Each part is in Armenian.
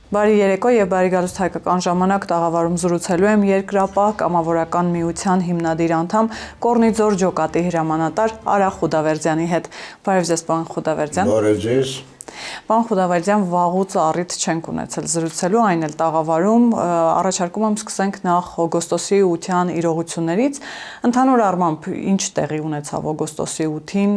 Բարի երեկո եւ բարի գալուստ հայկական ժամանակ տաղավարում զրուցելու եմ Երկրապահ կամավորական միության հիմնադիր անդամ Կորնիձոր ջոկատի հրամանատար Արա Խուդավերդյանի հետ։ Բարև ձեզ, պարոն Խուդավերդյան։ Բարև ձեզ։ Պարոն Խուդավերդյան, վաղուց առիթ չենք ունեցել զրուցելու, այն էլ տաղավարում, առաջարկում եմ սկսենք նախ օգոստոսի 8-յան իրողություններից։ Ընդհանուր առմամբ ինչ տեղի ունեցավ օգոստոսի 8-ին,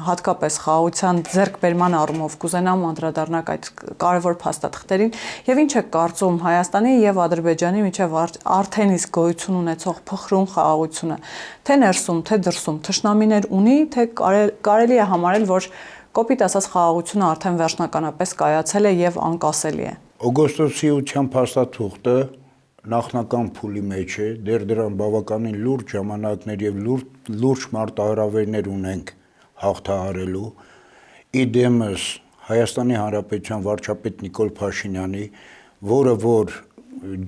հատկապես խաղաղության ձեռքբերման առումով կուզենամ անդրադառնալ այդ կարևոր փաստաթղթերին եւ ինչ է կարծում Հայաստանի եւ Ադրբեջանի միջև արդեն իսկ գոյություն ունեցող փխրուն խաղաղությունը, թե ներսում, թե դրսում թշնամիներ ունի, թե կարելի է համարել, որ կոպիտ ասած խաղաղությունը արդեն վերջնականապես կայացել է եւ անկասելի է։ Օգոստոսի 8-յան փաստաթուղթը նախնական փուլի մեջ է, դեռ դրան բավականին լուրջ ժամանակներ եւ լուրջ մարտահրավերներ ունենք հաղթահարելու։ Իդեմս Հայաստանի Հանրապետության վարչապետ Նիկոլ Փաշինյանի, որը որ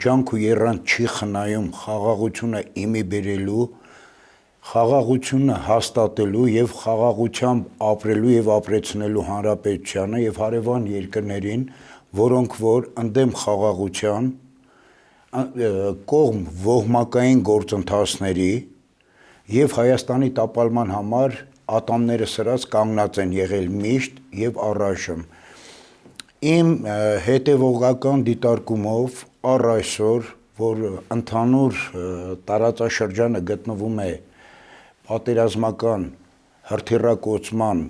ջանք ու եռանդ չի խնայում խաղաղությունը իմի բերելու, խաղաղությունը հաստատելու եւ խաղաղությամբ ապրելու եւ ապրեցնելու հանրապետությանը եւ հարևան երկրներին, որոնք որ ընդդեմ խաղաղության կողմ ոհմակային գործընթացների եւ Հայաստանի տապալման համար ատամները սրած կանգնած են եղել միշտ եւ առայժմ։ Իմ հետևողական դիտարկումով առ այսօր, որ ընդհանուր տարածաշրջանը գտնվում է պատերազմական հրթիռակոծման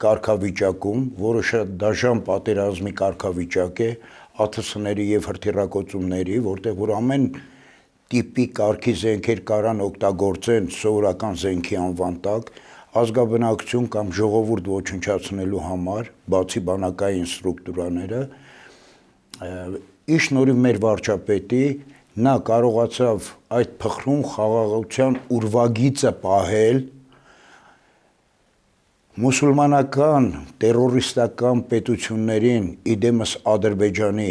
կարգավիճակում, որը շատ դաժան պատերազմի կարգավիճակ է, ԱԹՍ-ների եւ հրթիռակոծումների, որտեղ որ ամեն տիպի կարգի զենքեր կարան օգտագործեն սովորական զենքի անվան տակ, ազգաբնակություն կամ ժողովուրդ ոչնչացնելու համար, բացի բանակային ստրուկտուրաները, ի շնորհիվ մեր վարչապետի նա կարողացավ այդ փխրուն խաղաղության ուրվագիծը պահել մուսուլմանական տերորիստական պետություններին, իդեմս Ադրբեջանի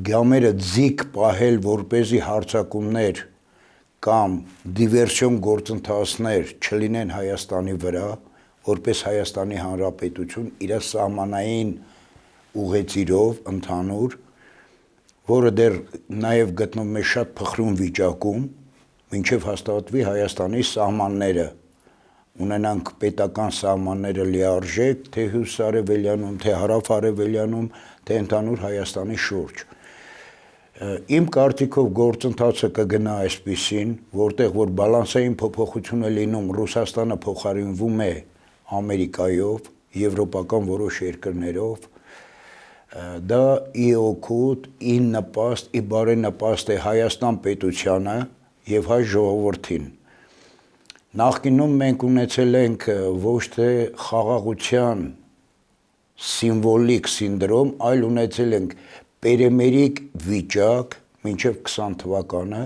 գամերը ձիգ պահել, որպեսզի հարձակումներ կամ դիվերսիոն գործընթացներ չլինեն Հայաստանի վրա, որպես Հայաստանի Հանրապետություն իր սահմանային ուղեծիրով ընդհանուր, որը դեռ նաև գտնվում է շատ փխրուն վիճակում, մինչև հաստատվի Հայաստանի սահմանները, ունենանք պետական սահմանները լիարժեք, թե հյուսիսարևելյանում, թե հարավարևելյանում, թե ընդհանուր Հայաստանի շուրջ։ Իմ կարծիքով գործընթացը կգնա այսպիսին, որտեղ որ բալանսային փոփոխություն է լինում, Ռուսաստանը փոխարինվում է Ամերիկայով, եվրոպական որոշ երկրներով, դա ի օգուտ, ի նպաստ, ի բարենպաստ է Հայաստան պետությանը եւ հայ ժողովրդին։ Նախկինում մենք ունեցել ենք ոչ թե խաղաղության սիմվոլիկ սինդրոմ, այլ ունեցել ենք պերեմերիկ վիճակ մինչև 20 թվականը,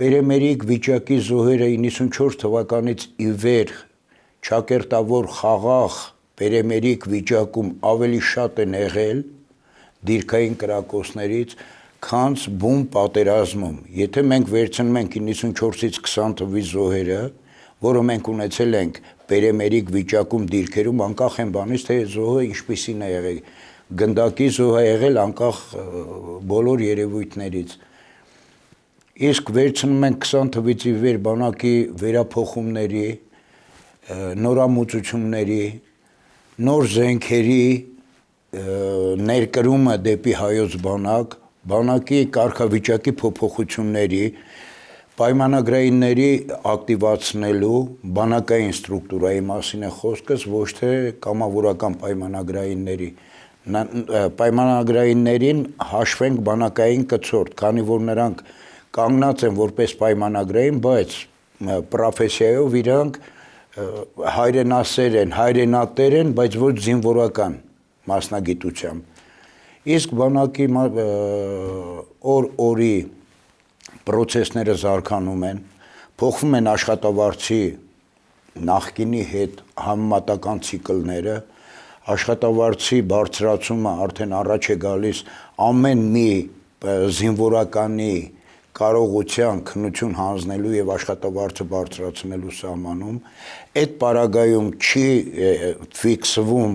պերեմերիկ վիճակի զոհերը 94 թվականից ի վեր ճակերտավոր խաղաղ պերեմերիկ վիճակում ավելի շատ են եղել դիրքային կրակոցներից, քան բուն պատերազմում։ Եթե մենք վերցնում ենք 94-ից 20 թվականի զոհերը, որը մենք ունեցել ենք պերեմերիկ վիճակում դիրքերում, անկախ այն բանից, թե զոհը ինչպիսին է եղել, գնդակի զոհ է եղել անկախ բոլոր երևույթներից։ Իսկ վերցնում ենք 20 թվականից ի վեր բանակի վերափոխումների, նորամուծությունների, նոր զենքերի ներկրումը դեպի հայոց բանակ, բանակի կարգավիճակի փոփոխությունների, պայմանագրայինների ակտիվացնելու, բանակային ստրուկտուրայի մասին է խոսքս, ոչ թե կամավորական պայմանագրայինների, պայմանագրայիններին հաշվենք բանակային կցորդ, քանի որ նրանք կանգնած են որպես պայմանագրային, բայց պրոֆեսիայով իրանք հայրենասեր են, հայրենատեր են, բայց ոչ զինվորական մասնագիտությամբ։ Իսկ բանակի օր-օրի պրոցեսները զարգանում են, փոխվում են աշխատավարձի նախկինի հետ համեմատական ցիկլները, աշխատավարձի բարձրացումը արդեն առաջ է գալիս ամեն մի զինվորականի կարողության քննություն հանձնելու եւ աշխատավարձը բարձրացնելու սահմանում, այդ պարագայում չի ֆիքսվում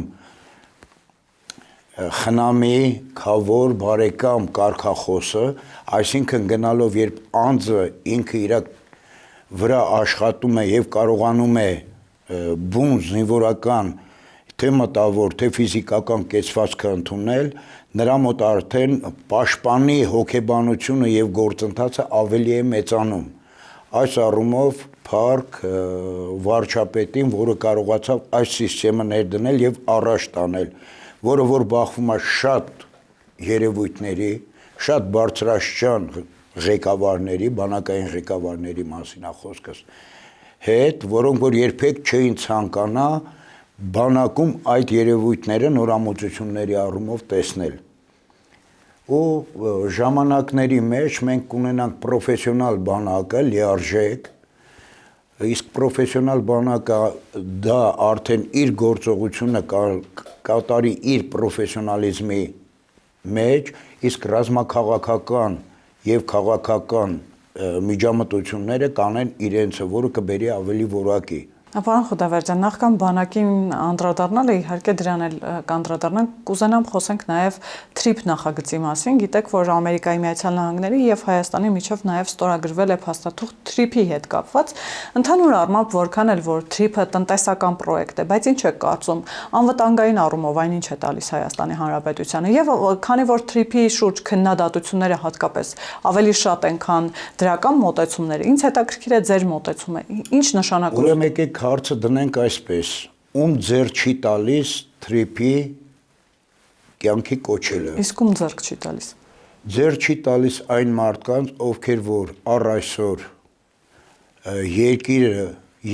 խնամի, քավոր, բարեկամ, կարգախոսը, այսինքն գնալով երբ անձը ինքը իր վրա աշխատում է եւ կարողանում է բուն զինվորական թե մտավոր, թե ֆիզիկական կեցվածքը ընդունել, նրա մոտ արդեն պաշտպանի հոգեբանությունը եւ գործընթացը ավելի է մեծանում։ Այս առումով Փառք վարչապետին, որը կարողացավ այս սիստեմը ներդնել եւ առաջ տանել, որը որ բախվում է շատ երևույթների, շատ բարձրաստիճան ղեկավարների, բանակային ղեկավարների մասին է խոսքս, հետ, որոնք որ երբեք չէին ցանկանա բանակում այդ երևույթները նորամուծությունների առումով տեսնել։ Ու ժամանակների մեջ մենք կունենանք պրոֆեսիոնալ բանակը, լիարժեք, իսկ պրոֆեսիոնալ բանակը դա արդեն իր գործողությունը կատարի իր պրոֆեսիոնալիզմի մեջ, իսկ ռազմաքաղաքական եւ քաղաքական միջամտությունները կանեն իրենցը, որը կբերի ավելի որակի։ Պարոն Խուդավերդյան, նախքան բանակին անդրադառնալը, իհարկե դրան էլ կանդրադառնանք, կուզենամ խոսենք նաև TRIP նախագծի մասին։ Գիտեք, որ Ամերիկայի Միացյալ Նահանգների եւ Հայաստանի միջև նաև ստորագրվել է փաստաթուղթ TRIP-ի հետ կապված։ Ընդհանուր առմամբ, որքան էլ որ TRIP-ը տնտեսական պրոյեկտ է, բայց ինչ է կարծում, անվտանգային առումով այն ինչ է տալիս Հայաստանի Հանրապետությանը, եւ քանի որ TRIP-ի շուրջ քննադատությունները հատկապես ավելի շատ են, քան դրական մոտեցումները, ինձ հետաքրքիր է ձեր մոտեցումը։ Ինչ նշանակում է Հարցը դնենք այսպես, ում ձեռ չի տալիս TRIP-ի կյանքի կոչելը։ Իսկ ում ձեռք չի տալիս։ Ձեռ չի տալիս այն մարդկանց, ովքեր որ առ այսօր երկիրը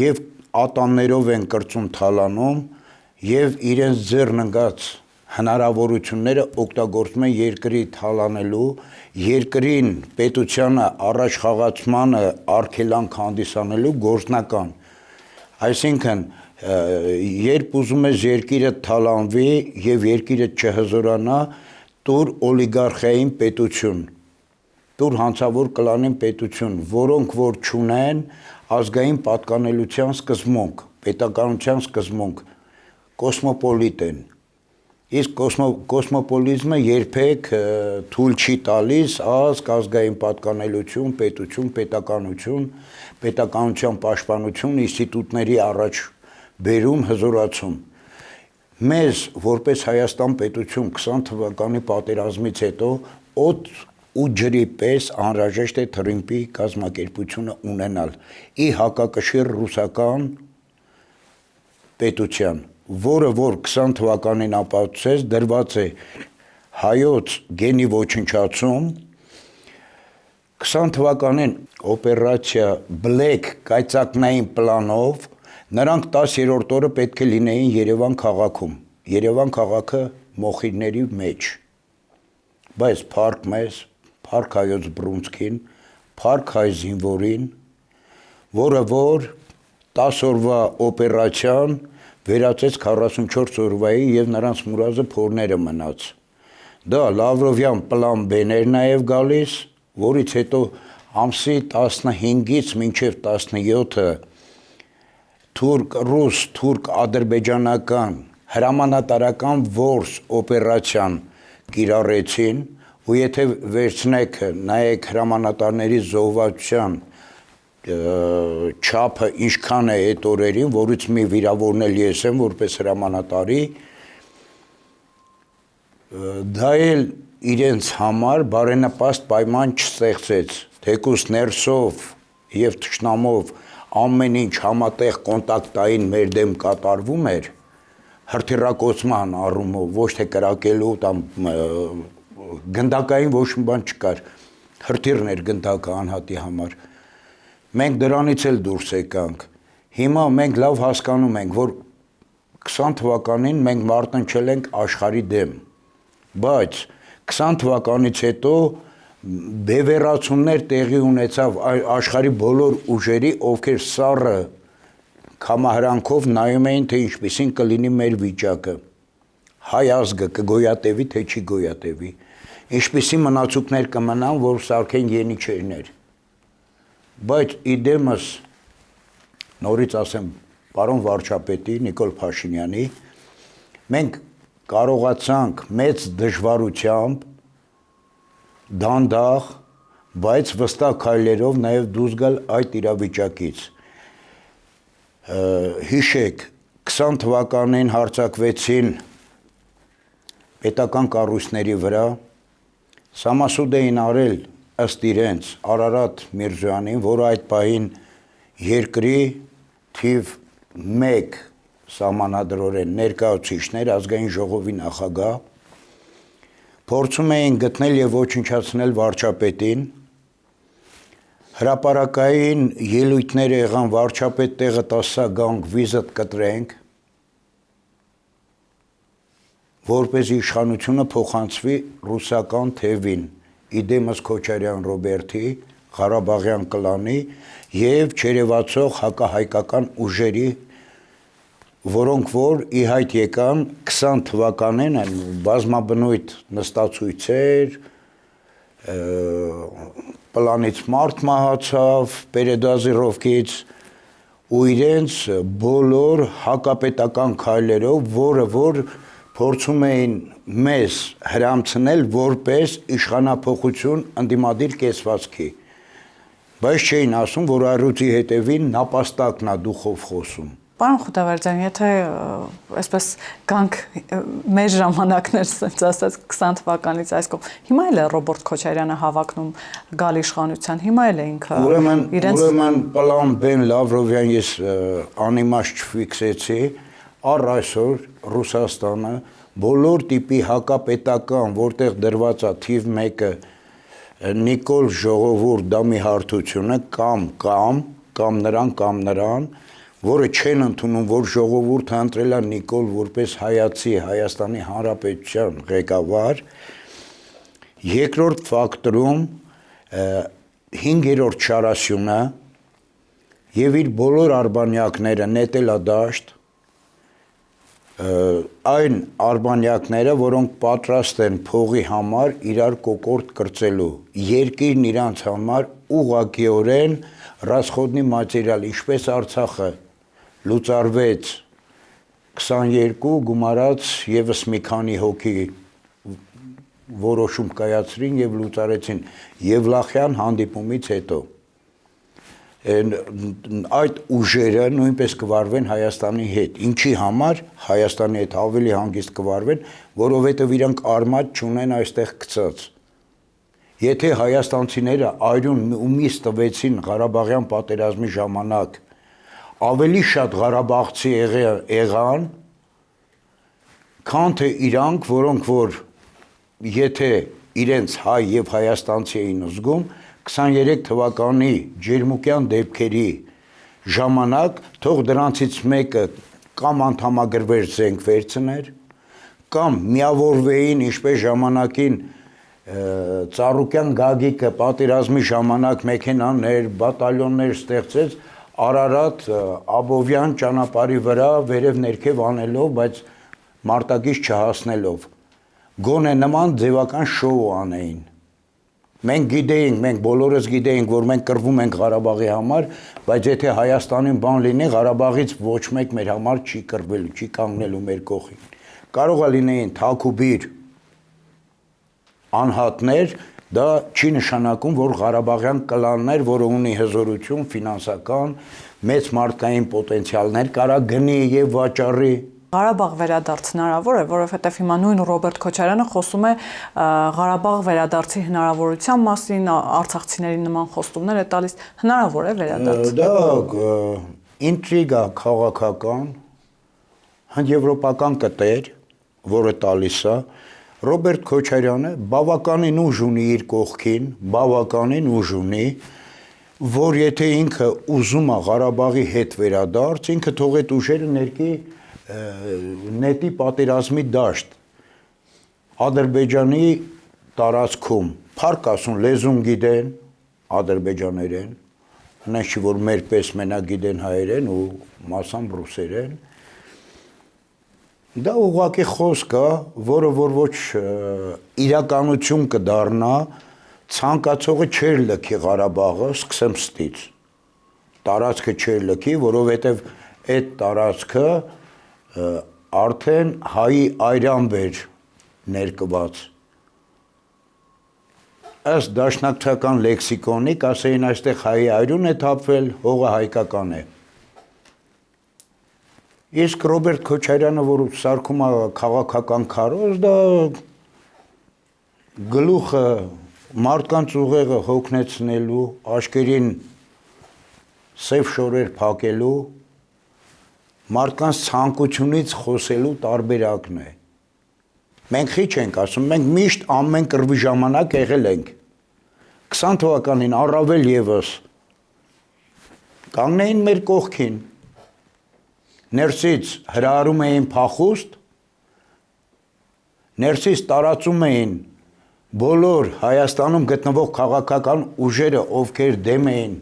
եւ ատամներով են կրծում թալանում եւ իրենց ձեռն ընկած հնարավորությունները օգտագործում են երկրի թալանելու, երկրին պետությանը առաջ խաղացմանը արգելանք հանդիսանելու գործնական։ Այսինքն, երբ ուզում ես երկիրը թալանվի եւ երկիրը չհզորանա, տուր օլիգարխիային պետություն, տուր հանցավոր կլանին պետություն, որոնք որ չունեն ազգային պատկանելության սկզբունք, պետականության սկզբունք, կոսմոպոլիտ են։ Իսկ կոսմոպոլիզմը երբեք թույլ չի տալիս ազգ, ազգային պատկանելություն, պետություն, պետականություն, պետականության պաշտպանություն, ինստիտուտների առաջ բերում, հզորացում։ Մեզ, որպես Հայաստան պետություն 20 թվականի պատերազմից հետո օդ ու ջրի պես անհրաժեշտ է TRIP-ի կազմակերպությունը ունենալ ի հակակշիռ ռուսական պետության, որը որ 20 թվականին ապացուցեց, դրված է հայոց գենի ոչնչացում, 20 թվականին օպերացիա Black կայծակնային պլանով նրանք 10-րդ օրը պետք է լինեին Երևան քաղաքում, Երևան քաղաքը մոխիրների մեջ, բայց փառք մեզ, փառք հայոց բռունցքին, փառք հայ զինվորին, որը որ 10 օրվա օպերացիան վերածեց 44 օրվայի եւ նրանց մուրազը փորները մնաց։ Դա Լավրովյան պլան B-ներ նաեւ գալիս, որից հետո ամսի 15-ից մինչև 17-ը թուրք-ռուս, թուրք-ադրբեջանական հրամանատարական որս օպերացիան կիրառեցին, ու եթե վերցնեք, նայեք հրամանատարների զոհվածության չափը ինչքան է այդ օրերին, որից մի վիրավորն էլ ես եմ որպես հրամանատարի, դա էլ իրենց համար բարենպաստ պայման չստեղծեց, թեկուզ ներսով եւ թշնամով ամեն ինչ համատեղ կոնտակտային մեր դեմ կատարվում էր, հրթիռակոծման առումով, ոչ թե կրակելու կամ գնդակային ոչ մի բան չկար, հրթիռն էր գնդակը անհատի համար։ Մենք դրանից էլ դուրս եկանք։ Հիմա մենք լավ հասկանում ենք, որ 20 թվականին մենք մարտնչել ենք աշխարհի դեմ, բայց 20 թվականից հետո բևեռացումներ տեղի ունեցավ աշխարհի բոլոր ուժերի, ովքեր սառը կամահրանքով նայում էին, թե ինչպիսին կլինի մեր վիճակը, հայ ազգը կգոյատևի, թե չի գոյատևի, ինչպիսի մնացուկներ կմնան, որ սարքեն յենիչերներ։ Բայց իդեմս նորից ասեմ պարոն վարչապետի Նիկոլ Փաշինյանի, մենք կարողացանք մեծ դժվարությամբ դանդաղ, բայց վստահ քայլերով նաև դուրս գալ այդ իրավիճակից։ Հիշեք, 20 թվականին հարձակվեցին պետական կառույցների վրա, սամասուդ էին արել ըստ իրենց Արարատ Միրզոյանին, որը այդ պահին երկրի թիվ 1 սահմանադրորեն ներկայացուցիչներ, ազգային ժողովի նախագահ, փորձում էին գտնել եւ ոչնչացնել վարչապետին, հրապարակային ելույթներ եղան վարչապետ տեղը տասա գանք վիզդ կտրենք, որպեսզի իշխանությունը փոխանցվի ռուսական թևին, իդեմս Քոչարյան Ռոբերտի, Ղարաբաղյան կլանի եւ չերևացող հակահայկական ուժերի, որոնք որ ի հայտ եկան 20 թվականին բազմաբնույթ նստացույցեր, պլանից մարդ մահացավ, Պերեդազիրովկից ու իրենց բոլոր հակապետական քայլերով, որը որ փորձում էին մեզ հրամցնել որպես իշխանափոխություն ընդդիմադիր կեցվածքի, բայց չէին ասում, որ առյուծի հետևին նապաստակն է դուխով խոսում։ Պարոն Խուտավերդյան, եթե այսպես գանք մեր ժամանակներ, ասած 20 թվականից այս կողմ, հիմա էլ է Ռոբերտ Քոչարյանը հավակնում գալ իշխանության, հիմա էլ է ինքը Ուրեմն պլան Բեն Լավրովյան ես անիմաստ չֆիքսեցի, առ այսօր Ռուսաստանը բոլոր տիպի հակապետական, որտեղ դրված է թիվ 1-ը Նիկոլ ժողովուրդ դամի հարթությունը կամ նրան, որը չեն ընդունում, որ ժողովուրդը ընտրել է Նիկոլ որպես հայացի Հայաստանի Հանրապետության ղեկավար, երկրորդ ֆակտորում 5-րդ շարասյունը եւ իր բոլոր արբանյակները նետել է դաշտ, այն արբանյակները, որոնք պատրաստ են փողի համար իրար կոկորդ կրծելու, երկիրն իրանց համար ուղղակիորեն ռասխոդնի մատերիալ, ինչպես Արցախը լուծարվեց 22 գումարած եւս մի քանի հոգի որոշում կայացրին եւ լուծարեցին Եվլախյան հանդիպումից հետո այդ ուժերը նույնպես կվարվեն Հայաստանի հետ, ինչի համար Հայաստանի հետ ավելի հանգիստ կվարվեն, որովհետեւ իրանք արմատ չունեն այստեղ գծած։ Եթե հայաստանցիները այրուն ու միս տվեցին Ղարաբաղյան պատերազմի ժամանակ, ավելի շատ ղարաբաղցի եղան, քան թե իրանք, որոնք որ եթե իրենց հայ եւ հայաստանցի էին զգում, 23 թվականի ջերմուկյան դեպքերի ժամանակ թող դրանցից մեկը կամ անդամագրվեր զենք վերցներ, կամ միավորվեին, ինչպես ժամանակին Ծառուկյան Գագիկը պատերազմի ժամանակ մեքենաներ, բատալյոններ ստեղծեց Արարատ Աբովյան ճանապարհի վրա վերև ներքև անելով, բայց մարտակից չհասնելով, գոնե նման ձևական շոու անեին։ Մենք գիտեինք, մենք բոլորս գիտեինք, որ մենք կռվում ենք Ղարաբաղի համար, բայց եթե Հայաստանին բան լինի, Ղարաբաղից ոչ մեկ մեր համար չի կռվելու, չի կանգնելու մեր կողքին։ Կարող է լինեին թաքուբիր անհատներ, դա չի նշանակում, որ Ղարաբաղյան կլաններ, որը ունի հզորություն, ֆինանսական, մեծ մարդկային պոտենցիալներ, կարա գնի եւ վաճառի։ Ղարաբաղ վերադարձ հնարավոր է, որովհետև հիմա նույն Ռոբերտ Քոչարյանը խոսում է Ղարաբաղ վերադարձի հնարավորության մասին, արցախցիներին նման խոստումներ է տալիս, հնարավոր է վերադարձ։ Դա ինտրիգա քաղաքական, հնդեվրոպական կտեր, որը տալիս է, Ռոբերտ Քոչարյանը բավականին ուժ ունի իր կողքին, բավականին ուժ ունի, որ եթե ինքը ուզում է Ղարաբաղի հետ վերադարձ, ինքը թող այդ ուժերը նետի պատերազմի դաշտ Ադրբեջանի տարածքում, փառք ասուն լեզուն գիտեն ադրբեջաներեն, հենց չի որ մեր պես մենակ գիտեն հայերեն ու մասամբ ռուսերեն, դա ուղղակի խոսք է, որը որ ոչ իրականություն կդառնա, ցանկացողը չեր լքի Ղարաբաղը, սկսեմ ստից, տարածքը չեր լքի, որովհետև այդ տարածքը արդեն հայի այրան էր ներկված։ Ըստ դաշնակցական լեքսիկոնի կասեին այստեղ հայի այրուն է թափվել, հողը հայկական է։ Իսկ Ռոբերտ Քոչարյանը, որ սարքում է քաղաքական քարոզ, դա գլուխը մարդկանց ուղեղը հոգնեցնելու, աշկերին սև շորեր փակելու, մարդկանց ցանկությունից խոսելու տարբերակն է։ Մենք խիչ ենք ասում, մենք միշտ ամեն կռվի ժամանակ եղել ենք։ 20 թվականին առավել եւս կանգնեին մեր կողքին, ներսից հրահարում էին փախուստ, ներսից տարածում էին բոլոր Հայաստանում գտնվող քաղաքական ուժերը, ովքեր դեմ էին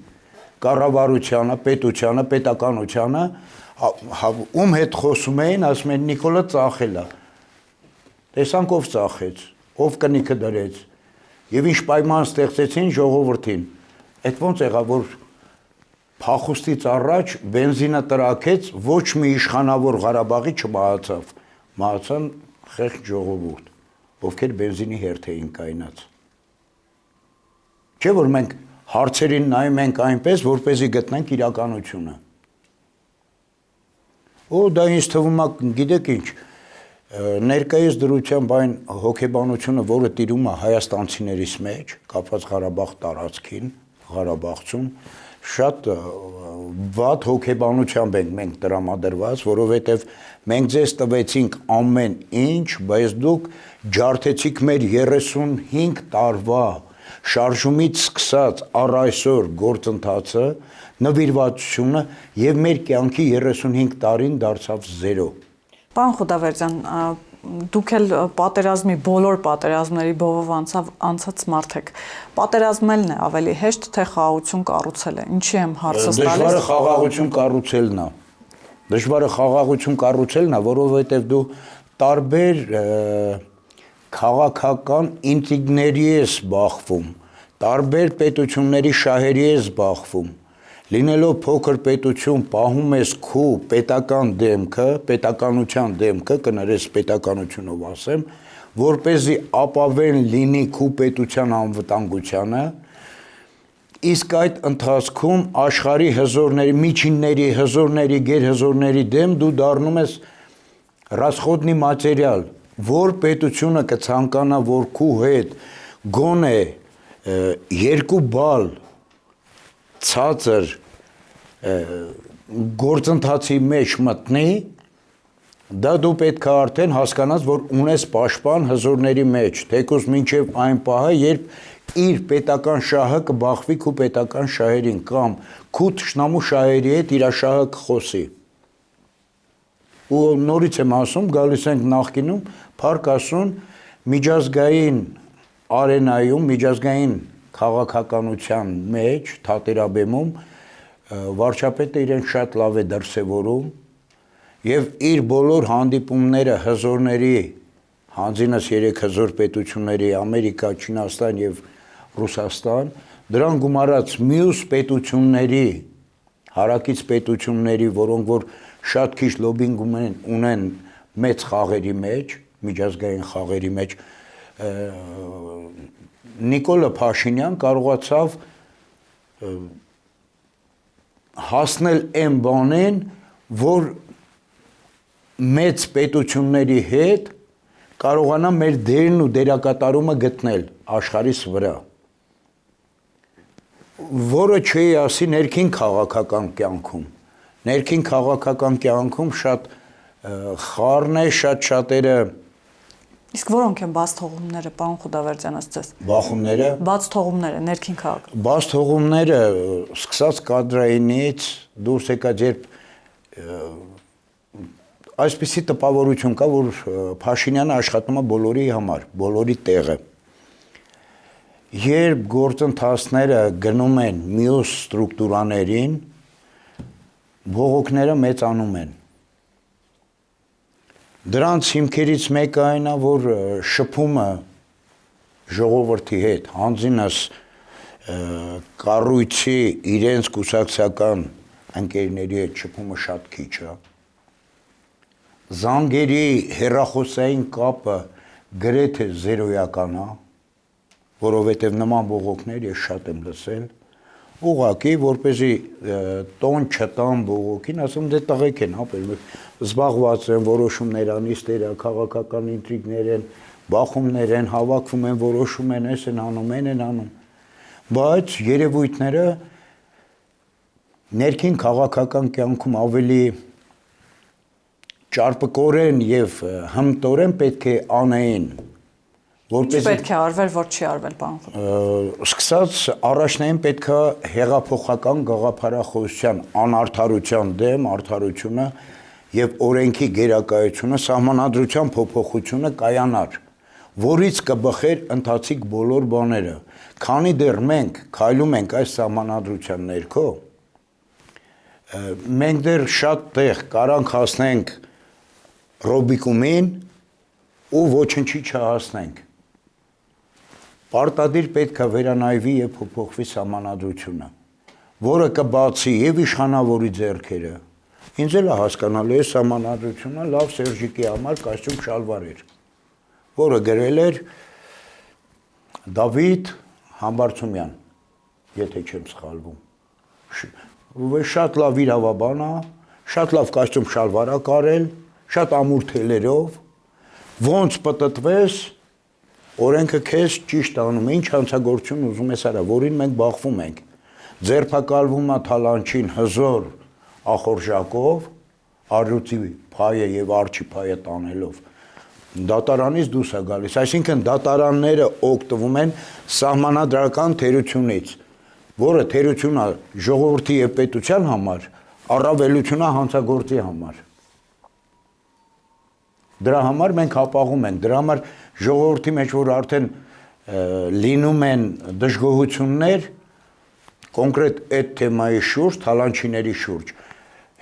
կառավարությանը, պետությանը, պետականությանը, ում հետ խոսում էին, ասում են Նիկոլը ծախել է։ Տեսանք ով ծախեց, ով կնիքը դրեց, եւ ինչ պայման ստեղծեցին ժողովրդին։ Այդ ոնց եղավ, որ փախուստից առաջ բենզինը տրաքեց, ոչ մի իշխանավոր Ղարաբաղի չմահացավ, մահացան խեղճ ժողովուրդ, ովքեր բենզինի հերթ էին կայնած։ Չէ՞ որ մենք հարցերին նայում ենք այնպես, որպեսզի գտնենք իրականությունը։ Ու դա ինձ թվում է, գիտեք ինչ, ներկայիս դրությամբ այն հոգեբանությունը, որը տիրում է հայաստանցիներիս մեջ, կապված Ղարաբաղ տարածքին, Ղարաբաղցում, շատ վատ հոգեբանությամբ ենք մենք տրամադրված, որովհետև մենք ձեզ տվեցինք ամեն ինչ, բայց դուք ջարդեցիք մեր 35 տարվա շարժումից սկսած առ այսօր գործընթացը, նվիրվածությունը եւ մեր կյանքի 35 տարին դարձավ 0։ Պարոն Խուդավերդյան, դուք էլ պատերազմի բոլոր պատերազմների բովով անցած մարդ եք։ Պատերազմելն է ավելի հեշտ, թե խաղաղություն կառուցելը։ Ինչի եմ հարցս տալիս։ Դժվարը խաղաղություն կառուցելն է։ Դժվարը խաղաղություն կառուցելն է, որովհետև դու տարբեր քաղաքական ինտրիգների ես բախվում, տարբեր պետությունների շահերի ես բախվում։ Լինելով փոքր պետություն, պահում ես քու պետական դեմքը, պետականության դեմքը, կներես պետականությունով ասեմ, որպեսզի ապավեն լինի քու պետության անվտանգությանը, իսկ այդ ընթացքում աշխարհի հզորների, միջինների, հզորների, գերհզորների դեմ դու դառնում ես ռասխոդնի մատերիալ, որ պետությունը կցանկանա, որ քու հետ գոնե 2 բալ ցածր գործընթացի մեջ մտնի, դա դու պետք է արդեն հասկանաս, որ ունես պաշտպան հզորների մեջ, թեկուզ մինչև այն պահը, երբ իր պետական շահը կբախվի քու պետական շահերին կամ քու թշնամու շահերի հետ իր շահը կխոսի։ Ու նորից եմ ասում, գալիս ենք նախկինում, փառք Աստծուն, միջազգային արենայում, միջազգային քաղաքականության մեջ, թատերաբեմում վարչապետը իրեն շատ լավ է դրսևորում եւ իր բոլոր հանդիպումները հզորների, հանձինս 3 հզոր պետությունների Ամերիկա, Չինաստան եւ Ռուսաստան, դրան գումարած մյուս պետությունների, հարակից պետությունների, որոնք որ շատ քիչ լոբինգ ունեն մեծ խաղերի մեջ, միջազգային խաղերի մեջ, Նիկոլը Փաշինյան կարողացավ հասնել այն բանին, որ մեծ պետությունների հետ կարողանա մեր դերն ու դերակատարումը գտնել աշխարհիս վրա, որը չի ասի ներքին քաղաքական կյանքում։ Ներքին քաղաքական կյանքում շատ խառն է, շատ շատերը։ Իսկ որոնք են բաց թողումները, պարոն Խուդավերդյան, ըստ ձեզ։ Բախումները։ Բաց թողումները, ներքին քաղաք։ Բաց թողումները սկսած կադրայինից դուրս եկած, երբ այսպիսի տպավորություն կա, որ Փաշինյանը աշխատում է բոլորի համար, բոլորի տեղը։ Երբ գործընթացները գնում են մյուս ստրուկտուրաներին, բողոքները մեծանում են։ Դրանց հիմքերից մեկը այն է, որ շփումը ժողովրդի հետ, հանձինս կառույցի իրենց կուսակցական ընկերների հետ շփումը շատ քիչ է։ զանգերի հեռախոսային կապը գրեթե զերոյական է, որովհետև նման բողոքներ ես շատ եմ լսել, ուղղակի որպեսզի տոն չտան բողոքին, ասում դե տղեկ են ապել, զբաղված են որոշումներ անիստեր, քաղաքական ինտրիգներ են, բախումներ են, հավաքվում են, որոշում են, էս են անում, են անում, բայց երևույթները ներքին քաղաքական կյանքում ավելի ճարպկորեն եւ հմտորեն պետք է անեին, որպես պետք է արվել, որ չի արվել, պարոն։ Սկսած առաջնային պետք է հեղափոխական գաղափարախոսության անարդարության դեմ արդարությունը եւ օրենքի գերակայությունը, սահմանադրության փոփոխությունը կայանար, որից կբխեր ընթացիկ բոլոր բաները, քանի դեռ մենք քայլում ենք այս սահմանադրության ներքո, մենք դեռ շատ տեղ կարանք հասնենք Ռոբիկումին ու ոչնչի չհասնենք։ Պարտադիր պետք է վերանայվի եւ փոփոխվի սահմանադրությունը, որը կբացի եւ իշխանավորի ձեռքերը։ Ինձ էլ է հասկանալի է սահմանադրությունը լավ Սերժիկի համար կոստյում շալվար էր, որը գրել էր Դավիթ Համբարձումյան, եթե չեմ սխալվում։ Շատ լավ իրավաբան է, շատ լավ կոստյում շալվար է կարել, շատ ամուր թելերով, ոնց պտտվես օրենքը քեզ ճիշտ անում է, ինչ հանցագործություն ուզում ես արա, որին մենք բախվում ենք, ձերբակալվում է թալանչին հզոր ախորժակով, առյուծի փայը եւ արջի փայը տանելով, դատարանից դուրս է գալիս, այսինքն դատարանները օգտվում են սահմանադրական թերությունից, որը թերությունն է ժողովրդի եւ պետության համար, առավելությունն է հանցագործի համար։ Դրա համար մենք հապաղում ենք, դրա համար ժողովրդի մեջ, որ արդեն լինում են դժգոհություններ, կոնկրետ այդ թեմայի շուրջ, թալանչիների շուրջ,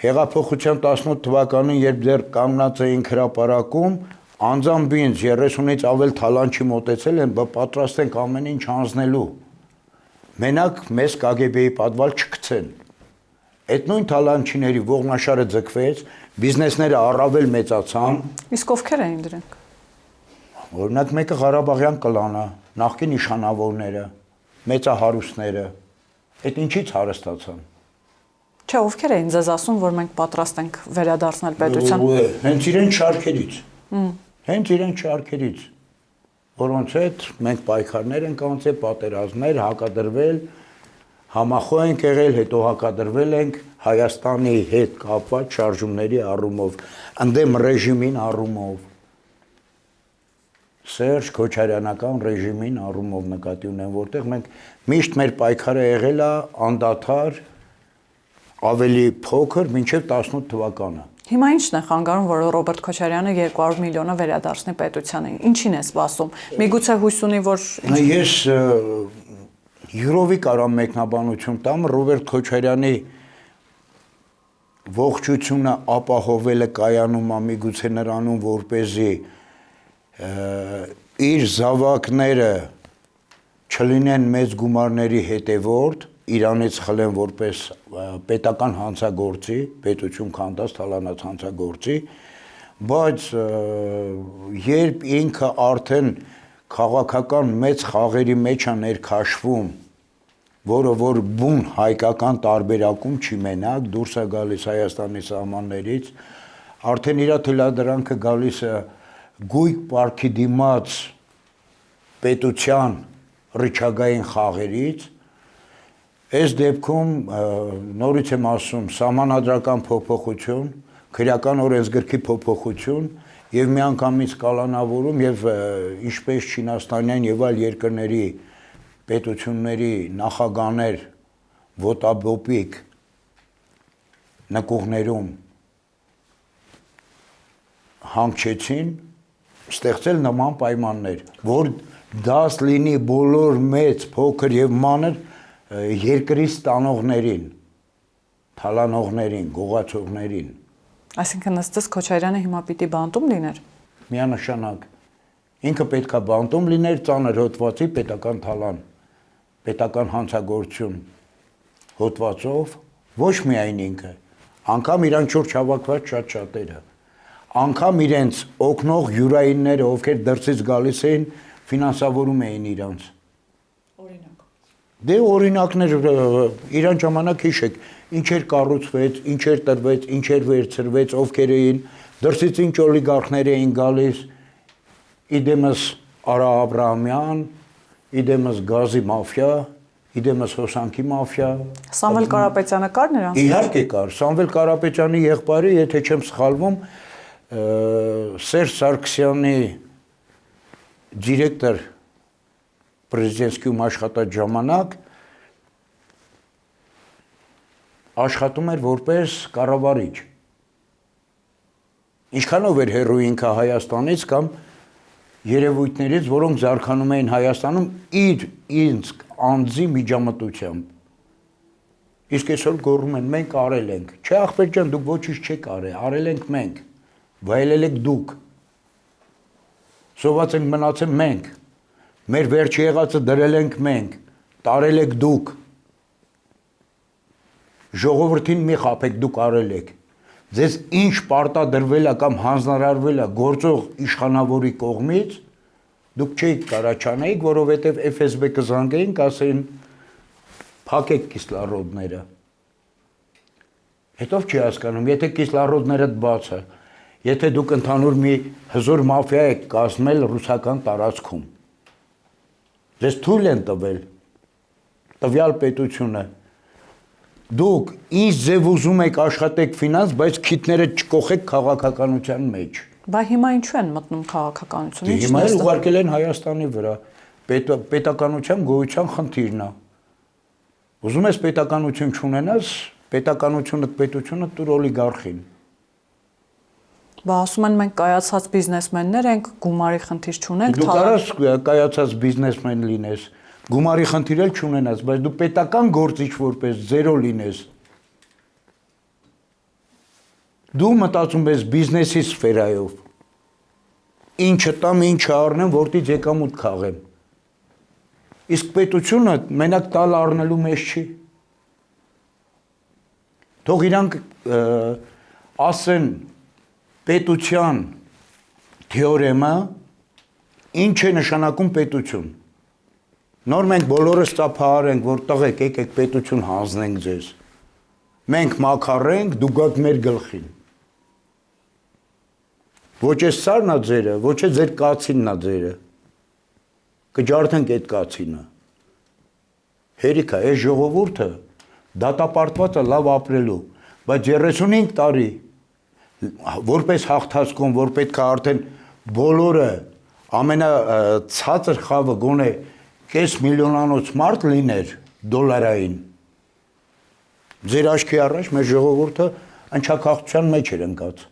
հեղափոխության 18 թվականին, երբ դեռ կանգնած էինք հրապարակում, անձամբ ինձ 30-ից ավել թալանչի մոտեցել են, պատրաստ ենք ամեն ինչ հանձնելու, մենակ մեզ KGB-ի պատվալ չգցեն։ Այդ նույն թալանչիների ողնաշարը ձգվեց, բիզնեսները առավել մեծացան։ Իսկ ովքեր էին դրանք։ Օրինակ մեկը Ղարաբաղյան կլանը, նախկին իշխանավորները, մեծահարուստները, այդ ինչից հարստացան։ Չէ, ովքեր էին ձեզ ասում, որ մենք պատրաստ ենք վերադարձնել պետության։ Հենց իրեն շարքերից։ Հենց իրեն շարքերից, որոնց հետ մենք պայքարներ ենք անցել, պատերազմներ, հակադրվել, համախոհ ենք եղել, հետո հակադրվել ենք Հայաստանի հետ կապված շարժումների առումով, ընդդեմ ռեժիմին առումով, Սերժ Քոչարյանական ռեժիմին առումով նկատի ունեմ, որտեղ մենք միշտ մեր պայքարը եղել է անդադար, ավելի փոքր, մինչև 18 թվականը։ Հիմա ի՞նչն է խանգարում, որ Ռոբերտ Քոչարյանը 200 միլիոնը վերադարձնի պետությանին։ Ինչին է սպասում։ Միգուցե հույս ունի, որ Ես յուրովի կարամ մեկնաբանություն տամ Ռոբերտ Քոչարյանի ողջությունը ապահովելը կայանում է միգուցե նրանում, որպեսզի իր զավակները չլինեն մեծ գումարների հետևորդ, Իրանից խլեն որպես պետական հանցագործի, պետություն քանդած թալանած հանցագործի, բայց երբ ինքը արդեն քաղաքական մեծ խաղերի մեջ է ներքաշվում, որը որ բուն հայկական տարբերակում չի մենակ, դուրս է գալիս Հայաստանի սահմաններից, արդեն իր թելադրանքը գալիս է գույք պարքի դիմաց պետության ռիչագային խաղերից, այս դեպքում նորից եմ ասում, սահմանադրական փոփոխություն, քրեական օրենսգրքի փոփոխություն եւ միանգամից կալանավորում եւ ինչպես Չինաստանյան եւ այլ երկրների պետությունների նախագաներ ոտաբոպիկ նկուղներում հանգչեցին, ստեղծել նման պայմաններ, որ դաս լինի բոլոր մեծ, փոքր եւ մանր երկրի ստանողներին, թալանողներին, գողացողներին։ Այսինքն ըստ Քոչարյանը հիմա պիտի բանտում լիներ։ Միանշանակ։ Ինքը պետքա բանտում լիներ ծանր հոդվածի պետական թալան, պետական հանցագործություն հոդվածով, ոչ միայն ինքը, անգամ իրան շուրջ հավաքված շատ-շատերը։ անգամ իրենց օգնող յուրայինները, ովքեր դրսից գալիս էին, ֆինանսավորում էին իրանց։ Օրինակ։ Դե օրինակներ իրան ժամանակ հիշեք, ինչեր կառուցվեց, ինչեր տրվեց, ինչեր վերցրվեց, ովքեր էին, դրսից ինչ օլիգարխներ էին գալիս, իդեմս Արա Աբրահամյան, իդեմս գազի մաֆիա, իդեմս հոսանքի մաֆիա։ Սամվել Կարապետյանը կար նրանց։ Իհարկե կար, Սամվել Կարապետյանի եղբայրը, եթե չեմ սխալվում, Սերժ Սարգսյանի դիրեկտոր պրեզիդենտским աշխատած ժամանակ աշխատում էր որպես կառավարիչ։ Ինչքանով էր հեռու ինքը Հայաստանից կամ երևույթներից, որոնք զարգանում էին Հայաստանում իր ինձ անձի միջամտությամբ։ Իսկ այսօր գոռում են մենք արել ենք։ Չէ ախպեր ջան, դուք ոչինչ չեք արել ենք մենք։ Վայելել եք դուք։ Սոված ենք մնացել մենք։ Մեր վերջի եղածը դրել ենք մենք, տարել եք դուք։ Ժողովրդին մի խաբեք, դուք արել եք։ Ձեզ ինչ պարտադրվել է կամ հանձնարարվել է գործող իշխանավորի կողմից, դուք չեք կարա չանեիք, որովհետև FSB կզանգեին, կասեին փակեք կիսլարոդները։ Հետո չի հասկանում, եթե կիսլարոդները բաց է, եթե դուք ընդհանուր մի հզոր մաֆիա եք կազմել ռուսական տարածքում, ձեզ թույլ են տվել տվյալ պետությունը, դուք ինչ ձև ուզում եք աշխատեք ֆինանս, բայց քիթները չկոխեք քաղաքականության մեջ։ Բա հիմա ինչու են մտնում քաղաքականություն։ Հիմա էլ ուղարկել են Հայաստանի վրա, պետականության գոյության խնդիրն է։ Ուզում ես պետականություն չունենաս, պետությունը տուր օլիգարխին։ Բա ասում են մենք կայացած բիզնեսմեններ ենք, գումարի խնդիր չունենք։ Դու կարաս կայացած բիզնեսմեն լինես, գումարի խնդիր էլ չունենաս, բայց դու պետական գործիչ որպես զերո լինես։ Դու մտածում ես բիզնեսի սֆերայով։ Ինչը տամ, ինչը առնեմ, որտից եկամուտ քաղեմ։ Իսկ պետությունը մենակ տալ առնելու մեջ չի։ Թող իրանք ասեն պետության թեորեմը ինչ է նշանակում պետություն։ Նոր մենք բոլորս ծափահարենք, որ տղեկ եկեք պետություն հանձնենք ձեզ։ Մենք մաքարենք, դու գաք մեր գլխին։ Ոչ է սարն է ձերը, ոչ է ձեր կացինն է ձերը։ Կջարդենք այդ կացինը։ Հերիքա, այս ժողովուրդը դատապարտված է լավ ապրելու, բայց 35 տարի որպես հաղթածկոն, որ պետք է արդեն բոլորը ամենացածր խավը գոնե կես միլիոնանոց մարդ լիներ դոլարային։ Ձեր աչքի առաջ մեր ժողովուրդը ընչաքաղցության մեջ էր ընկած։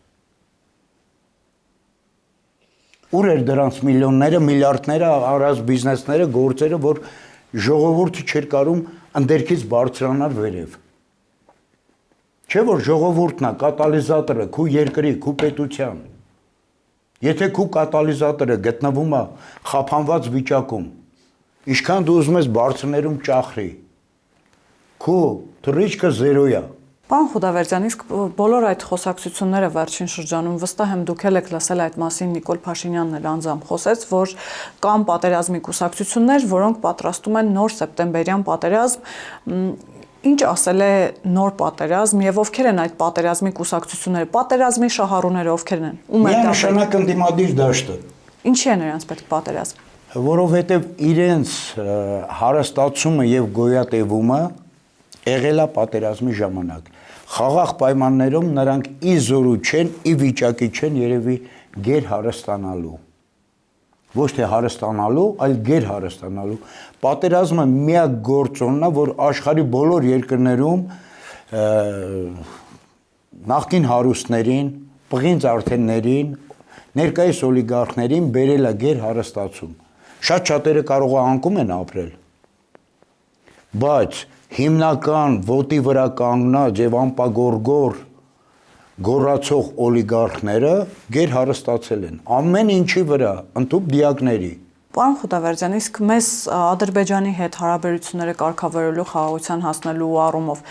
Ուր էր դրանց միլիոնները, միլիարդները, առած բիզնեսները, գործերը, որ ժողովուրդը չէր կարում ընդերքից բարձրանալ վերև։ Չէ որ ժողովուրդն է կատալիզատորը քու երկրի, քու պետության։ Եթե քու կատալիզատորը գտնվում է խափանված վիճակում, ինչքան դու ուզում ես բարձրներում ճախրի, քու թռիչքը զերո է։ Պարոն Խուդավերդյան, իսկ բոլոր այդ խոսակցությունները վերջին շրջանում վստահ եմ դուք եք լսել այդ մասին Նիկոլ Փաշինյանն էլ անձամբ խոսեց, որ կան պատերազմի կուսակցություններ, որոնք պատրաստում են նոր սեպտեմբերյան պատերազմ։ Ինչ ասել է նոր պատերազմ եւ ովքեր են այդ պատերազմի կուսակցությունները, պատերազմի շահառուները ովքեր են։ Ում են դա։ Միանշանակ ընդդիմադիր դաշտը։ Ինչի է նրանց պետք պատերազմ։ Որովհետև իրենց հարստացումը եւ գոյատևումը եղել է պատերազմի ժամանակ։ Խաղաղ պայմաններում նրանք ի զորու չեն, ի վիճակի չեն երևի գեր հարստանալու։ Ոչ թե հարստանալու, այլ գեր հարստանալու։ Պատերազմը միակ գործոնն է, որ աշխարհի բոլոր երկրներում նախկին հարուստներին, պղինձ արտեններին, ներկայիս օլիգարխներին բերել է գեր հարստացում։ Շատ շատերը կարող է անկում են ապրել։ Բայց հիմնական ոտի վրա կանգնած եւ անպագորգոր գոռացող օլիգարխները գեր հարստացել են ամեն ինչի վրա, ընդհանուր դիակների։ Պարոն Խուդավերդյան, իսկ մեզ Ադրբեջանի հետ հարաբերությունները կարգավորելու խաղաղության հասնելու առումով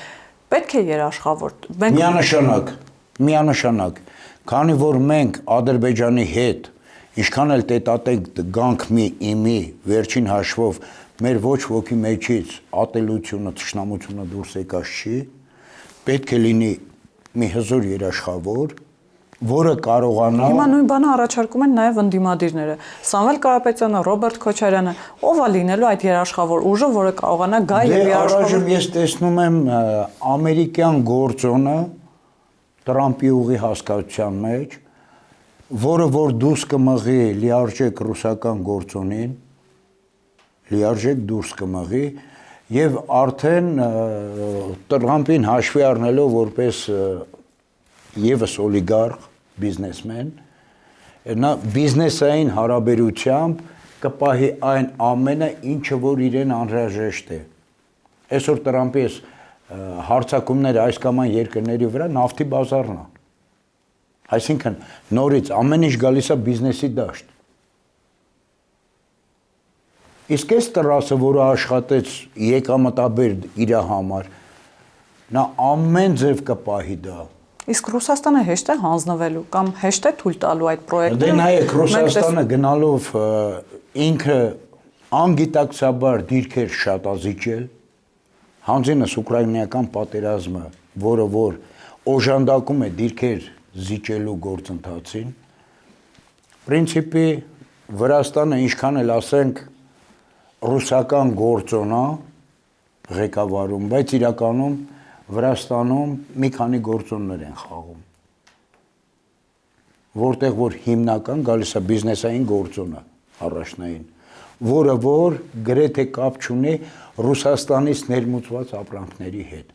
պետք է երաշխավոր։ Միանշանակ, Քանի որ մենք Ադրբեջանի հետ ինչքան էլ տետատեկ գանք մի իմի վերջին հաշվով մեր ոչ ոքի մեջից ատելությունը, թշնամությունը դուրս եկած չի, պետք է լինի մի հզոր երաշխավոր, որը կարողանա Հիմա նույն բանը առաջարկում են նաև ընդդիմադիրները։ Սամվել Կարապետյանը, Ռոբերտ Քոչարյանը, ով է լինելու այդ երաշխավոր ուժը, որը կարողանա գա եւ երաշխավոր։ Առայժմ ես տեսնում եմ ամերիկյան գործոնը Տրամպի ուղի հասկացության մեջ, որը որ դուրս կմղի լիարժեք ռուսական գործոնին, լիարժեք դուրս կմղի եւ արդեն Տրամպին հաշվի առնելով որպես եւս օլիգարխ բիզնեսմեն, նա բիզնեսային հարաբերությամբ կպահի այն ամենը, ինչը որ իրեն անհրաժեշտ է։ Այսօր Տրամպի հարցակումները այս կամ այն երկրների վրա նավթի բազարն է։ Այսինքն նորից ամեն ինչ գալիս է բիզնեսի դաշտ։ Իսկ այս տրասը, որը աշխատեց եկամտաբեր իր համար, նա ամեն ձև կպահի դա։ Իսկ Ռուսաստանը հեշտ է հանձնվելու կամ հեշտ է թույլ տալու այդ պրոյեկտը։ Դե նայեք, Ռուսաստանը գնալով ինքը անգիտակցաբար դիրքեր շատ ազիջել, հանձինս ուկրաինական պատերազմը, որը որ օժանդակում է դիրքեր զիջելու գործընթացին, պրինցիպի Վրաստանը ինչքան էլ ասենք ռուսական գործոնա ղեկավարում, բայց իրականում Վրաստանում մի քանի գործոններ են խաղում, որտեղ որ հիմնական գալիս է բիզնեսային գործոնը առաջնային, որը որ գրեթե կապ չունի Ռուսաստանից ներմուծված ապրանքների հետ։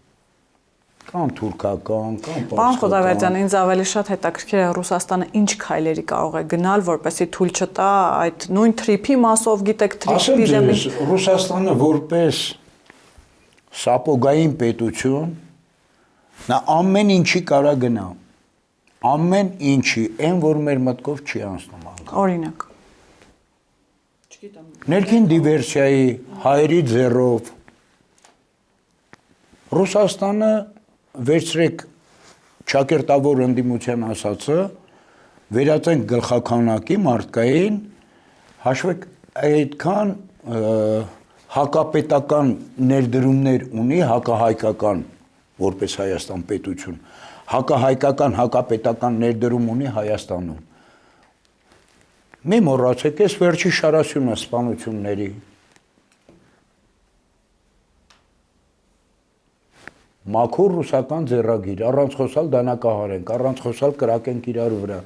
Կամ թուրքական, կամ Պարոն Խոդավերդյան, ինձ ավելի շատ հետաքրքիր է Ռուսաստանը ինչ քայլերի կարող է գնալ, որպեսզի թույլ չտա այդ նույն թրիփի մասով, գիտեք, թրիփի դեմի։ Ռուսաստանը որպես սապոգային պետություն, նա ամեն ինչի կարա գնա, ամեն ինչի, այն որ մեր մտքով չի անցնում անգամ։ Օրինակ։ Ներքին դիվերսիայի, հայերի ձեռով, Ռուսաստանը վերցրեք ճակերտավոր ընդդիմության ասածը, վերածենք գլխաքանակի մարդկային, հաշվեք այդքան հակապետական ներդրումներ ունի հակահայկական, որպես Հայաստան պետություն, հակահայկական, հակապետական ներդրում ունի Հայաստանում։ Մի մոռացեք, այս վերջի շարասյունը սպանությունների մաքուր ռուսական ձեռագիր, առանց խոսալ դանակահարենք, առանց խոսալ կրակենք իրար վրա։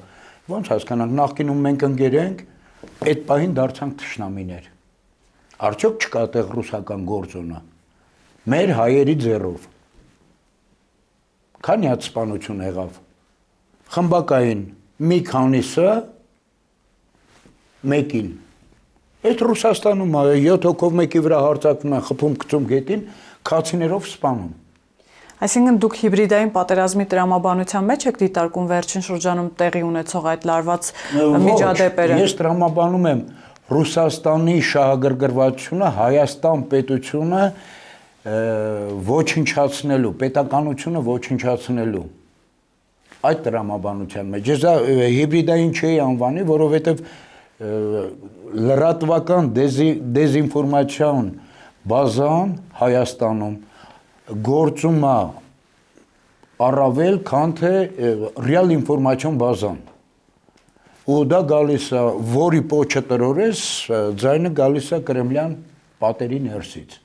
Ոնց հասկանանք, նախկինում մենք ընկերենք, այդ պահին դարձանք թշնամիներ։ Արդյոք չկա տեղ ռուսական գործոնը։ Մեր հայերի ձեռով։ Քանի հատ սպանություն եղավ։ Խմբակային մի քանիսը մեկին։ Այդ Ռուսաստանում 7 հոգով մեկի վրա հարձակվում են, խփում գցում գետին, քացիներով սպանում։ Այսինքն դուք հիբրիդային պատերազմի տրամաբանության մեջ եք դիտարկում վերջին շրջանում տեղի ունեցող այդ լարված միջադեպերը։ Ես տրամաբանում եմ Ռուսաստանի շահագրգռվածությունը, Հայաստան պետությունը ոչնչացնելու, պետականությունը ոչնչացնելու։ Այդ տրամաբանության մեջ ես հիբրիդային չէի անվանի, որովհետև լրատվական դեզինֆորմացիոն բազան Հայաստանում գործում է առավել, քան թե ռեալ ինֆորմացիոն բազան։ Ու դա գալիս է, որի պոչը տրորես, ձայնը գալիս է կրեմլյան պատերի ներսից։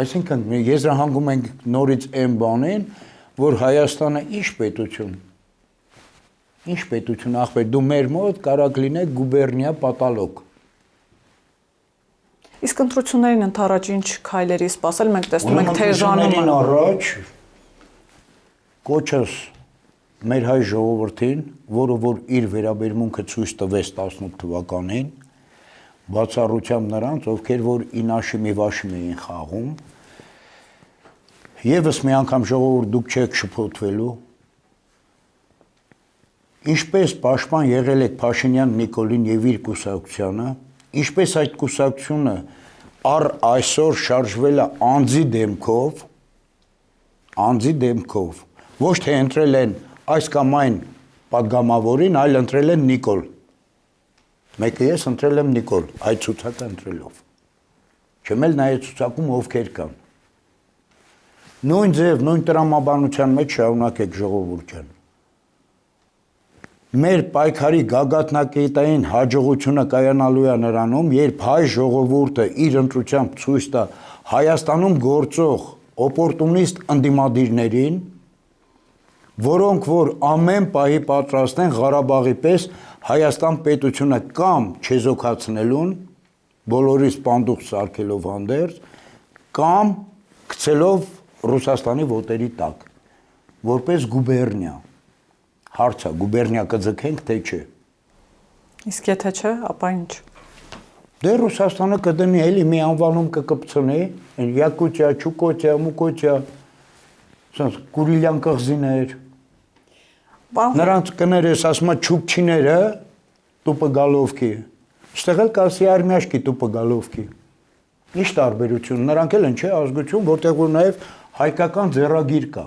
Այսինքն եզրահանգում ենք նորից այն բանին, որ Հայաստանը ինչ պետություն, ախպեր, դու մեր մոտ կարակ լինեք գուբերնիա պատալոկ։ Իսկ ընտրություններին ընդառաջ ինչ քայլերի սպասել, մենք տեսնում ենք թեժանում առաջ կոչս մեր հայ ժողովրդին, որը որ իր վերաբերմունքը ցույց տվեց 18 թվականին, բացառությամբ նրանց, ովքեր որ ինաշիմի վաշիմի էին խաղում, եւս մի անգամ ժողովուրդ դուք չեք շփոթվելու, ինչպես պաշտպան եղել եք Փաշինյան Նիկոլին եւ իր կուսակցությանը, ինչպես այդ կուսակցությունը առ այսօր շարժվել է անձի դեմքով, ոչ թե ընտրել են այս կամ այն պատգամավորին, այլ ընտրել են Նիկոլ։ Մեկը ես ընտրել եմ Նիկոլ, այդ ցուցակը ընտրելով։ Չեմ էլ նայել ցուցակում ովքեր կան։ Նույն ձև, նույն տրամաբանության մեջ շարունակեք ժողովուրդ ջան։ Մեր պայքարի գագաթնակետային հաջողությունը կայանալու է նրանում, երբ հայ ժողովուրդը իր ընտրությամբ ցույց տա Հայաստանում գործող օպորտունիստ ընդդիմադիրներին, որոնք որ ամեն պահի պատրաստ են Ղարաբաղի պես Հայաստան պետությունը կամ չեզոքացնելուն, բոլորիս պանդուխ սարքելով հանդերձ, կամ գցելով Ռուսաստանի ոտերի տակ, որպես գուբերնիա։ Հարցը գուբերնիա կձգենք, թե չէ։ Իսկ եթե չէ, ապա ինչ։ Դե Ռուսաստանը կդնի էլի մի անվանում կկպցնի, Յակուտիա, Չուկոտիա, Մուկոտիա, ասես Կուրիլյան կղզիներ։ Նրանց կներես, ասում է չուկչիները տուպը գալովքի։ Այստեղ էլ կասի արմյաշկի տուպը գալովքի։ Ինչ տարբերություն, նրանք էլ են, չէ, ազգություն, որտեղ որ նաև հայկական ձեռագիր կա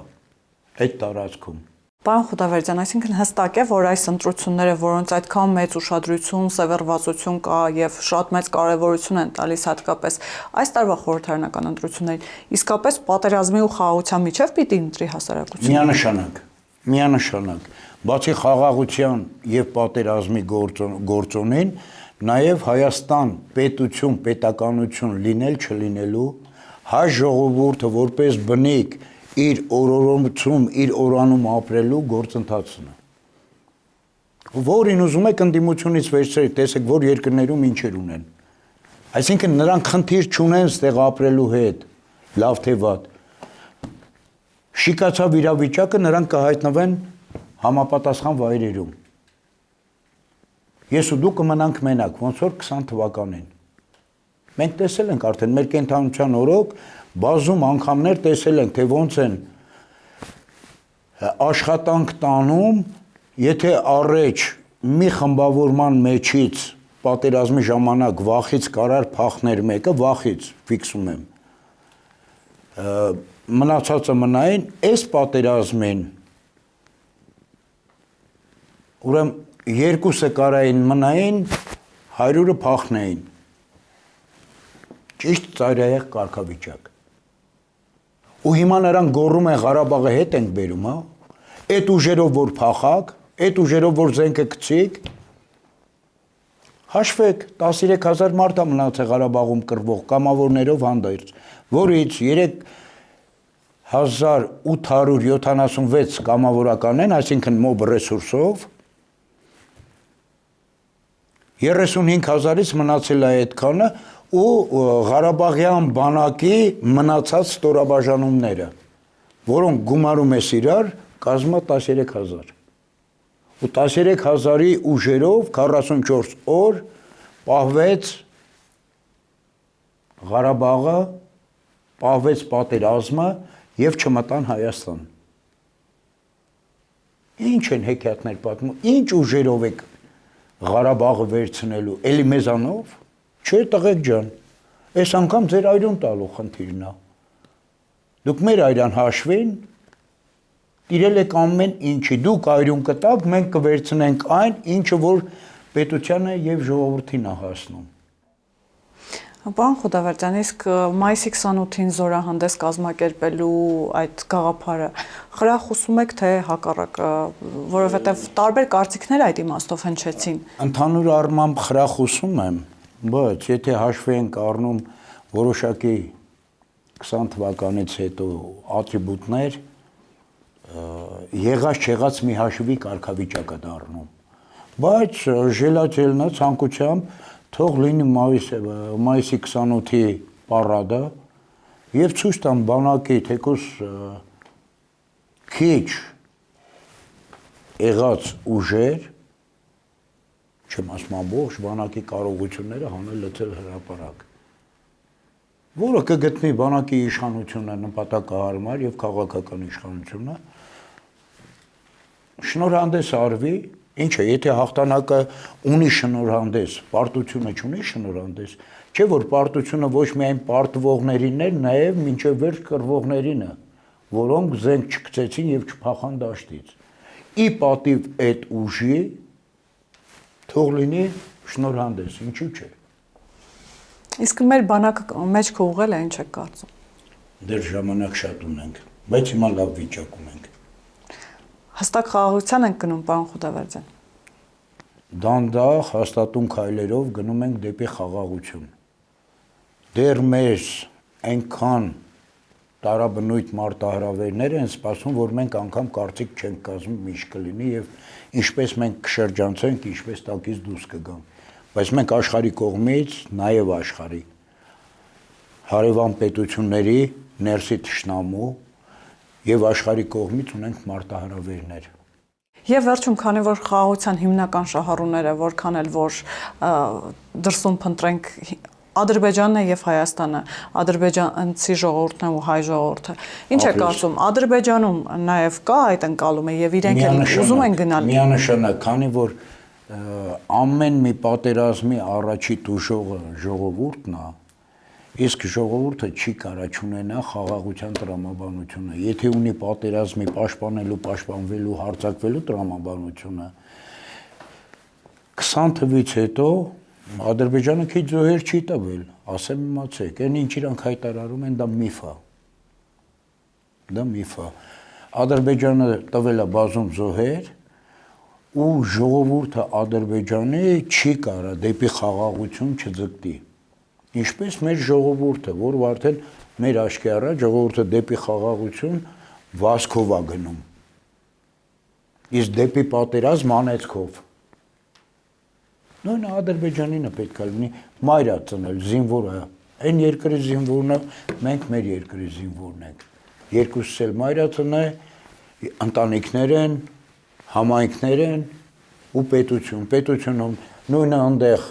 այդ տարածքում։ Պարոն Խուդավերդյան, այսինքն հստակ է, որ այս ընտրությունները, որոնց այդքան մեծ ուշադրություն, սևեռվածություն կա եւ շատ մեծ կարեւորություն են տալիս հատկապես այս տարվա խորհրդարանական ընտրություններին, իսկապես պատերազմի ու խաղաղության միջև պիտի ընտրի հասարակությունը։ Միանշանակ։ Բացի խաղաղության եւ պատերազմի գործոնին, նաեւ Հայաստան պետություն, պետականություն լինել չլինելու, հայ ժողովուրդը որպես բնիկ իր օրորոցում, իր օրանում ապրելու գործընթացն է։ Որին ուզում եք ընդդիմությունից վերցրեք, տեսեք, որ երկրներում ինչեր ունեն։ Այսինքն նրանք խնդիր չունեն ստեղ ապրելու հետ, լավ թե վատ։ Շիկացավ իրավիճակը, նրանք կհայտնվեն համապատասխան վայրերում։ Ես ու դու կմնանք մենակ, ոնց որ 20 թվականին։ Մենք տեսել ենք արդեն մեր կենթանության օրոք բազում անգամներ տեսել ենք, թե ոնց են աշխատանք տանում, եթե առաջ մի խմբավորման մեջից պատերազմի ժամանակ վախից կարար փախներ մեկը, վախից, ֆիքսում եմ, մնացածը մնային, այս պատերազմին, ուրեմն երկուսը կարային մնային, 100-ը փախնեին, ճիշտ ծայրահեղ կարգավիճակ։ Ու հիմա նրանք գոռում են Ղարաբաղը հետ ենք բերում, հա։ Այդ ուժերով որ փախակ, այդ ուժերով որ զենքը գցիկ, հաշվեք 13000 մարդ է մնացել Ղարաբաղում կռվող կամավորներով հանդերձ, որից 3876 կամավորական են, այսինքն մոբ ռեսուրսով, 35000-ից մնացել է այդքանը ու Ղարաբաղյան բանակի մնացած ստորաբաժանումները, որոնք գումարում ես իրար, կազմա 13000։ Ու 13000-ի ուժերով 44 օր պահվեց Ղարաբաղը, պահվեց պատերազմը եւ չմտան Հայաստան։ Ինչ են հեքիաթներ պատմում, ինչ ուժերով եք Ղարաբաղը վերցնելու, էլի մեզանով։ Չէ, տղեկ ջան, այս անգամ ձեր այրուն տալու խնդիրն է։ Դուք մեր այրան հաշվին, տիրել եք ամեն ինչի, դուք այրուն կտաք, մենք կվերցնենք այն, ինչը որ պետությանը եւ ժողովրդին է հասնում։ Պարոն Խուդավերդյան, իսկ մայիսի 28-ին զորահանդես կազմակերպելու այդ գաղափարը խրախուսում եք թե հակառակը, որովհետեւ տարբեր կարծիքներ այդ իմաստով հնչեցին։ Ընդհանուր առմամբ խրախուսում եմ, բայց եթե հաշվի ենք առնում որոշակի 20 թվականից հետո ատրիբուտներ, եղած-չեղած մի հաշվի կարգավիճակ է դառնում։ Բայց ժելատելնա ցանկությամբ թող լինի մայիսի 28-ի պարադը եւ ցույց տան բանակի թեկուզ քիչ եղած ուժեր, չեմ ասում ամբողջ բանակի կարողությունները հանել լցել հրապարակ, որը կգտնի բանակի իշխանությունը նպատակահարմար եւ քաղաքական իշխանությունը, շնորհանդես արվի, ինչը, եթե հաղթանակը ունի շնորհանդես, պարտությունը չունի շնորհանդես, չէ որ պարտությունը ոչ միայն պարտվողներին էր, նաեւ մինչեւ վերջ կռվողներին է, որոնք զենք չգցեցին եւ չփախան դաշտից։ ի պատիվ այդ ուժի թող լինի շնորհանդես, ինչու՞ չէ։ Իսկ մեր բանակը մեջ կուղղել է, ինչ եք կարծում։ Դեռ ժամանակ շատ ունենք, բայց հիմա լավ վիճակում ենք։ Հստակ խաղաղության ենք գնում, պարոն Խուդավերդյան։ Դանդաղ հաստատուն քայլերով գնում ենք դեպի խաղաղություն։ Դեռ մեր այնքան տարաբնույթ մարտահրավերներ են սպասում, որ մենք անգամ կարծիք չենք կազմում ինչ կլինի եւ ինչպես մենք կշրջանցենք, ինչպես տակից դուրս կգանք։ Բայց մենք աշխարհի կողմից, նաեւ աշխարհի հարևան պետությունների ներսի թշնամու եւ աշխարհի կողմից ունենք մարտահրավերներ։ Եվ վերջում, քանի որ խաղաղության հիմնական շահառուները, որքան էլ որ դրսում փնտրենք Ադրբեջանն է եւ Հայաստանը, ադրբեջանցի ժողովուրդն է ու հայ ժողովուրդը։ Ինչ է կարծում, Ադրբեջանում նաեւ կա այդ ընկալումը եւ իրենք էլ ուզում են գնալ։ Միանշանակ, քանի որ ամեն մի պատերազմի առաջի դժողը ժողովուրդն է, իսկ ժողովուրդը չի կարա չունենա խաղաղության տրամաբանությունը։ Եթե ունի պատերազմի պաշտպանելու, պաշտպանվելու, հարձակվելու տրամաբանությունը, 20 թվից հետո Ադրբեջանը քիչ զոհեր չի տվել, ասեմ իմացեք, այն ինչ իրանք հայտարարում են, դա միֆ է։ Դա միֆ է։ Ադրբեջանը տվել է բազում զոհեր, ու ժողովուրդը Ադրբեջանի չի կարա դեպի խաղաղություն չձգտի։ Ինչպես մեր ժողովուրդը, որ արդեն մեր աչքի առաջ ժողովուրդը դեպի խաղաղություն վազքով է գնում։ Իսկ դեպի պատերազմ անեծքով։ Նույնը Ադրբեջանին է պետք է լինի մայր ծնել, զինվորը, այն երկրի զինվորն է, մենք մեր երկրի զինվորն ենք։ Երկուսս էլ մայր ծնե, ընտանիքներ են, համայնքներ են ու պետությունում նույնը այնտեղ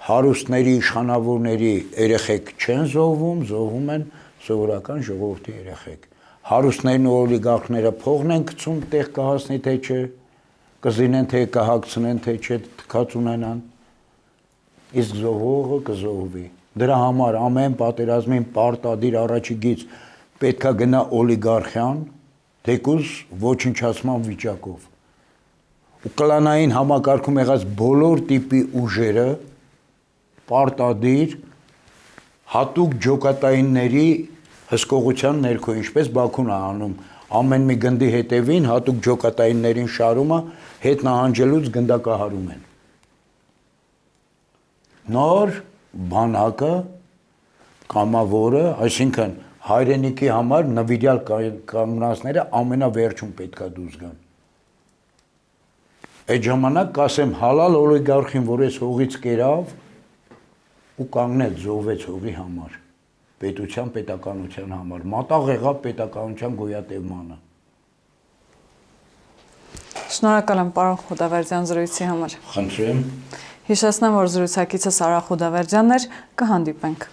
հարուստների, իշխանավորների երեխեք չեն զոհվում, զոհվում են սովորական ժողովրդի երեխեք։ Հարուստներն ու օլիգարխները փողն են գցում, տեղ կհասնի թե չէ, կզինեն թե կհագցնեն թե չէ, թքած ունենան, իսկ զոհողը կզոհվի։ Դրա համար ամեն պատերազմին պարտադիր առաջի գիծ պետքա գնա օլիգարխիան, թեկուզ ոչնչացման վիճակով։ Ու կլանային համակարգում եղած բոլոր տիպի ուժերը պարտադիր հատուկ ջոկատայինների հսկողության ներքո, ինչպես Բաքուն է անում, ամեն մի գնդի հետևին հատուկ ջոկատայիններին շարումը հետ նահանջելուց գնդակահարում են։ Նոր բանակը, կամավորը, այսինքն հայրենիքի համար նվիրյալ կանգնածները ամենավերջում պետքա դուրս գան։ Այդ ժամանակ կասեմ հալալ օլիգարխին, որ այս հողից կերավ ու կանգնեց, զոհվեց հողի համար, պետության, պետականության համար, մատաղ եղավ պետականության գոյատևմանը։ Շնորհակալ եմ, պարոն Խուդավերդյան, զրույցի համար։ Խնդրեմ։ Հիշեցնեմ, որ զրուցակիցս Արա Խուդավերդյանն էր, կհանդիպենք։